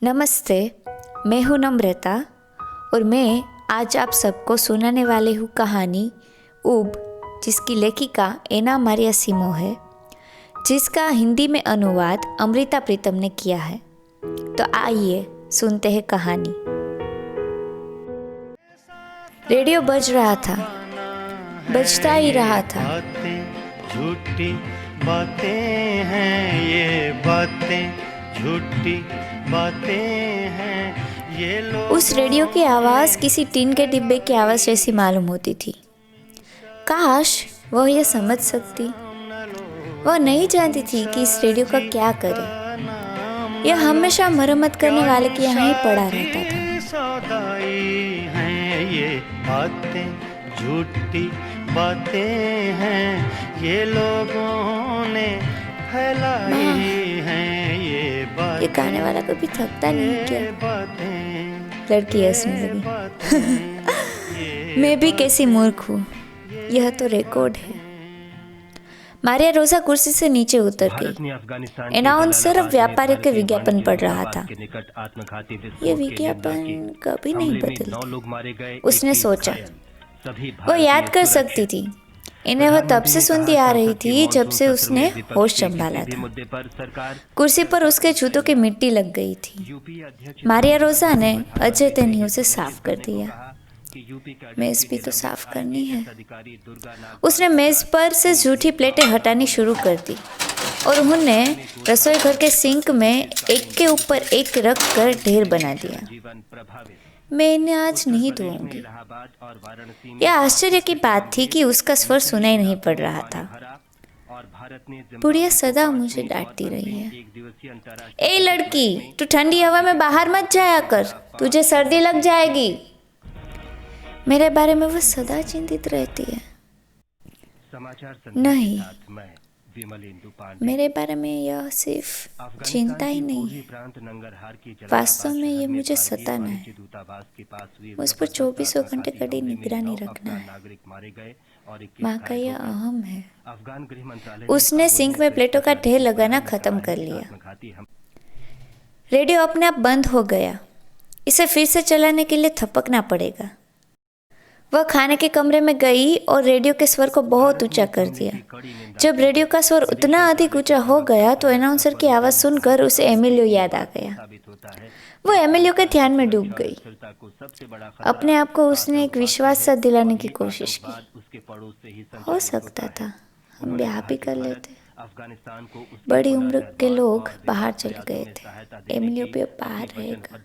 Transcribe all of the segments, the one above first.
नमस्ते, मैं हूँ नम्रता और मैं आज आप सबको सुनाने वाली हूँ कहानी ऊब, जिसकी लेखिका एना मारिया सिमो है, जिसका हिंदी में अनुवाद अमृता प्रीतम ने किया है। तो आइए सुनते हैं कहानी। रेडियो बज रहा था, बजता ही रहा था। झूठी बातें हैं ये बातें, झूठी बातें हैं ये लोग। उस रेडियो की आवाज़ किसी टीन के डिब्बे की आवाज़ जैसी मालूम होती थी। काश वह यह समझ सकती। वह नहीं जानती थी कि इस रेडियो का क्या करे। यह हमेशा मरम्मत करने वाले के यहाँ ही पड़ा रहता था। सौदाई हैं ये बातें, झूठी बातें हैं ये लोगों ने फैलाई हैं ये बातें। ये गाने वाला कभी थकता नहीं क्या? लड़की हंसने लगी। मैं भी कैसी मूर्ख हूँ, यह तो रिकॉर्ड है। मारिया रोजा कुर्सी से नीचे उतर गई। अनाउंसर अब व्यापारियों के विज्ञापन पढ़ रहा था। यह विज्ञापन कभी नहीं बदलते, उसने सोचा। वह याद कर सकती थी। इन्हें वह तब से सुनती आ रही थी जब से उसने होश संभाला था। कुर्सी पर उसके जूतों की मिट्टी लग गई थी। मारिया रोजा ने अजयते ही उसे साफ कर दिया। मेज भी तो साफ करनी है। उसने मेज पर से झूठी प्लेटें हटानी शुरू कर दी और उन्हें रसोई घर के सिंक में एक के ऊपर एक रख कर ढेर बना दिया। मैं इन्हें आज नहीं धोऊंगी। यह आश्चर्य की बात थी कि उसका स्वर सुनाई नहीं पड़ रहा था। बुढ़िया सदा मुझे डांटती रही है। ए लड़की, तू ठंडी हवा में बाहर मत जाया कर, तुझे सर्दी लग जाएगी। मेरे बारे में वह सदा चिंतित रहती है। नहीं, मेरे बारे में यह सिर्फ चिंता ही नहीं है, वास्तव में यह मुझे सताना है। मुझ पर 24 घंटे कड़ी निगरानी रखना है। माँ का यह अहम है। उसने सिंक में प्लेटों का ढेर लगाना खत्म कर लिया। रेडियो अपने आप बंद हो गया। इसे फिर से चलाने के लिए थपकना पड़ेगा। वह खाने के कमरे में गई और रेडियो के स्वर को बहुत ऊंचा कर दिया। जब रेडियो का स्वर उतना अधिक ऊंचा हो गया तो अनाउंसर की आवाज़ सुनकर उसे एमिलियो याद आ गया। वो एमिलियो के ध्यान में डूब गई। अपने आप को उसने एक विश्वास सा दिलाने की कोशिश की। हो सकता था हम ब्याह भी कर लेते। बड़ी उम्र के लोग बाहर चले गए थे। एमिलियो भी अब बाहर रहेगा।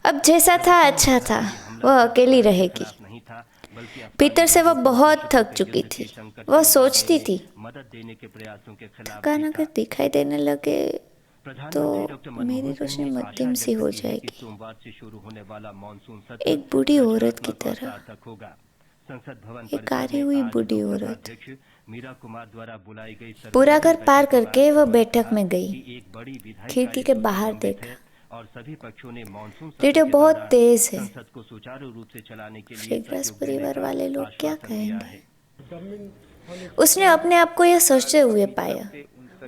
अब जैसा था अच्छा था, वह अकेली रहेगी। भीतर से वह बहुत थक चुकी थी। वह सोचती थी, थकान अगर दिखाई देने लगे तो मेरी रोशनी मध्यम सी हो जाएगी, एक बूढ़ी औरत की तरह। एक कार्य हुई बूढ़ी औरत। पूरा घर पार करके वह बैठक में गई। खिड़की के बाहर देखा। रेडियो बहुत तेज है। फ्रेग्रास परिवार वाले लोग क्या कहेंगे? उसने अपने आप को यह सोचते हुए पाया।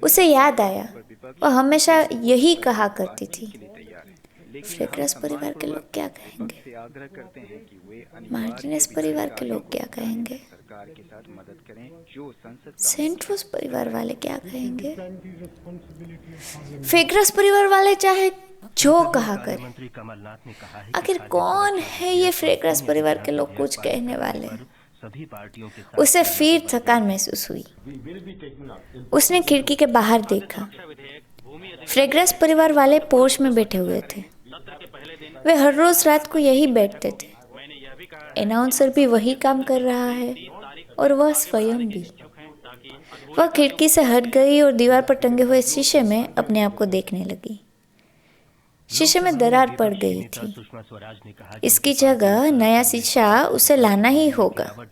उसे याद आया, वह हमेशा यही कहा करती थी। फ्रेग्रास परिवार के लोग क्या कहेंगे? मार्टिनेस परिवार के लोग क्या कहेंगे? सेंट रोज परिवार वाले क्या कहेंगे? फ्रेग्रास परिवार वाले चाहे जो कहा करे, आखिर कौन है ये फ्रेग्रास परिवार के लोग कुछ कहने वाले? उसे फिर थकान महसूस हुई। उसने खिड़की के बाहर देखा। फ्रेग्रास परिवार वाले पोर्च में बैठे हुए थे। वे हर रोज रात को यही बैठते थे। अनाउंसर भी वही काम कर रहा है और वह स्वयं भी। वह खिड़की से हट गई और दीवार पर टंगे हुए शीशे में अपने आप को देखने लगी। शीशे में दरार पड़ गई थी। इसकी जगह नया शीशा उसे लाना ही होगा।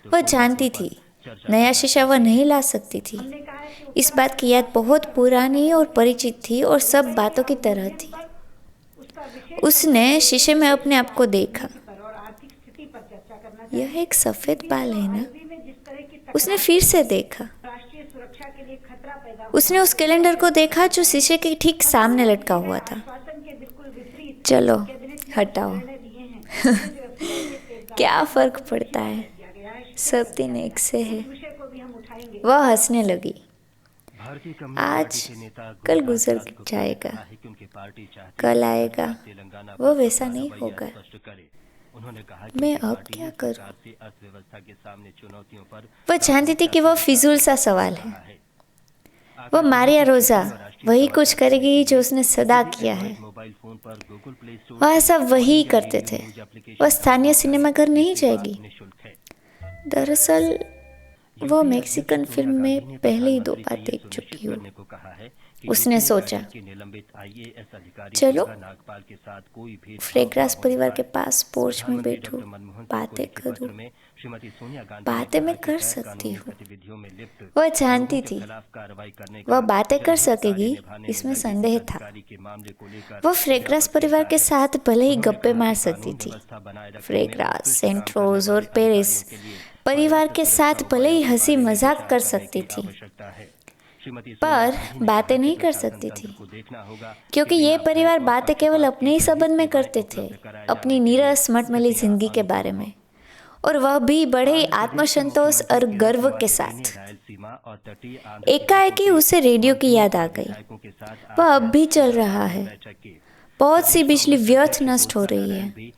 वह जानती थी नया शीशा वह नहीं ला सकती थी। इस बात की याद बहुत पुरानी और परिचित थी और सब बातों की तरह थी। उसने शीशे में अपने आप को देखा। यह एक सफेद बाल है ना? उसने फिर से देखा। उसने उस कैलेंडर को देखा जो शीशे के ठीक सामने लटका हुआ था। चलो हटाओ। क्या फर्क पड़ता है, सब दिन एक से है। वह हंसने लगी। आज कल गुजर जाएगा, कल आएगा, वो वैसा नहीं होगा। मैं अब क्या करूं? वह जानती थी कि वह फिजूल सा सवाल है। वह मारिया रोजा वही कुछ करेगी जो उसने सदा किया है। वह ऐसा वही करते थे। वह स्थानीय सिनेमाघर नहीं जाएगी। दरअसल वह मैक्सिकन फिल्म में पहले ही 2 बार देख चुकी हो। उसने सोचा, चलो फ्रेग्रास परिवार के पास पोर्च में बैठूं, बातें करूं। बातें मैं कर सकती हूँ। वह जानती थी वह बातें कर सकेगी, इसमें संदेह था। वह फ्रेग्रास परिवार के साथ भले ही गप्पे मार सकती थी। फ्रेग्रास, सेंट्रोज और पेरिस परिवार के साथ भले ही हंसी मजाक कर सकती थी, पर बातें नहीं कर सकती थी, क्योंकि ये परिवार बातें केवल अपने ही संबंध में करते थे, अपनी नीरस मटमैली जिंदगी के बारे में, और वह भी बड़े ही आत्मसंतोष और गर्व के साथ। एकाएक उसे रेडियो की याद आ गई। वह अब भी चल रहा है। बहुत सी बिजली व्यर्थ नष्ट हो रही है।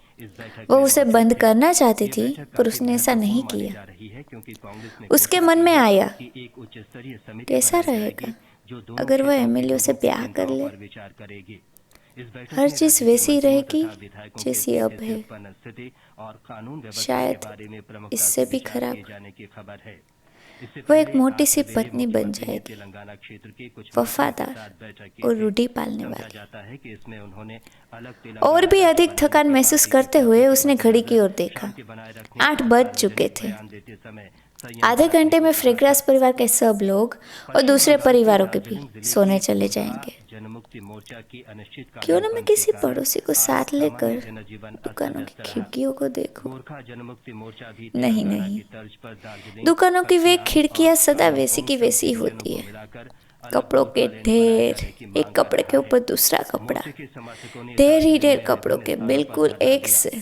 वह उसे बंद करना चाहती थी, पर उसने ऐसा नहीं किया। उसके मन में आया, कैसा रहेगा अगर वह एमएलए से ब्याह कर ले। हर चीज वैसी रहेगी जैसी अब है, शायद इससे भी खराब। वह एक मोटी सी पत्नी बन जाएगी, वफादार और रूढ़ी पालने वाली। और भी अधिक थकान महसूस करते हुए उसने घड़ी की ओर देखा। 8 बज चुके थे। आधे घंटे में फ्रेग्रास परिवार के सब लोग और दूसरे परिवारों के भी सोने चले जाएंगे। क्यों न मैं किसी पड़ोसी को साथ लेकर दुकानों की खिड़कियों को देखूं। नहीं, दुकानों की वे खिड़कियां सदा वैसी की वैसी होती है। कपड़ों के ढेर, एक कपड़े के ऊपर दूसरा कपड़ा, ढेर ही ढेर कपड़ों के, बिल्कुल एक से,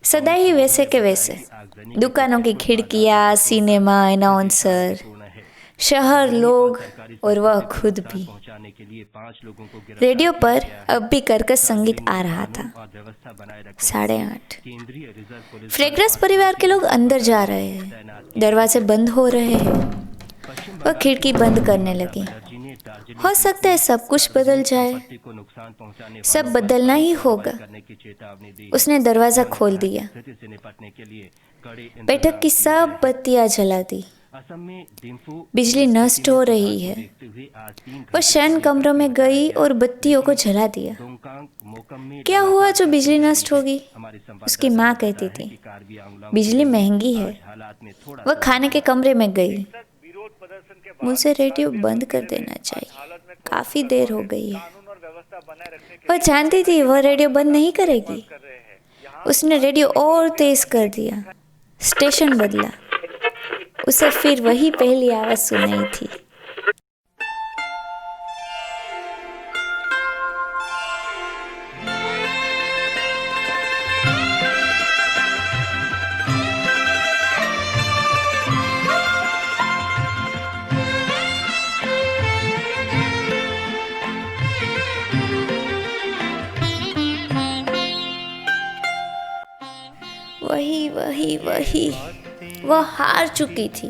सदा ही वैसे के वैसे। दुकानों की खिड़कियां, सिनेमा, अनाउंसर, शहर, लोग और वह खुद भी। रेडियो पर अब भी कर्कश संगीत आ रहा था। 8:30। फ्रेग्रास परिवार के लोग अंदर जा रहे हैं। दरवाजे बंद हो रहे हैं। वह खिड़की बंद करने लगी। हो सकता है सब कुछ बदल जाए। सब बदलना ही होगा। उसने दरवाजा खोल दिया। बैठक की सब बत्तियां जला दी। बिजली नष्ट हो रही है। वह शयन कमरों में गई और बत्तियों को जला दिया। क्या हुआ जो बिजली नष्ट होगी? उसकी माँ कहती थी, बिजली महंगी है। वह खाने के कमरे में गई। मुझे रेडियो बंद कर देना चाहिए, काफी देर हो गई है। वह जानती थी वह रेडियो बंद नहीं करेगी। उसने रेडियो और तेज कर दिया। स्टेशन बदला। उसे फिर वही पहली आवाज सुनाई थी। वही वह हार चुकी थी।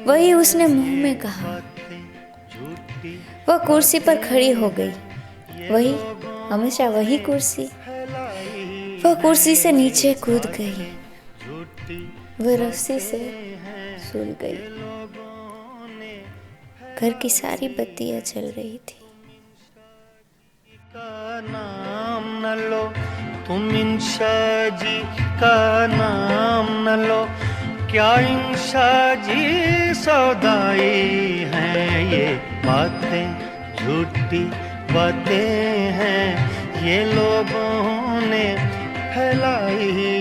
वही उसने मुंह में कहा। वह कुर्सी पर खड़ी हो गई। वही, हमेशा वही कुर्सी। वह कुर्सी से नीचे कूद गई। वह रस्सी से झूल गई। घर की सारी बत्तियां जल रही थी। नाम न लो तुम इंशा जी का नाम न लो, क्या इंशा जी सौदाई हैं ये बातें, झूठी बातें हैं ये लोगों ने फैलाई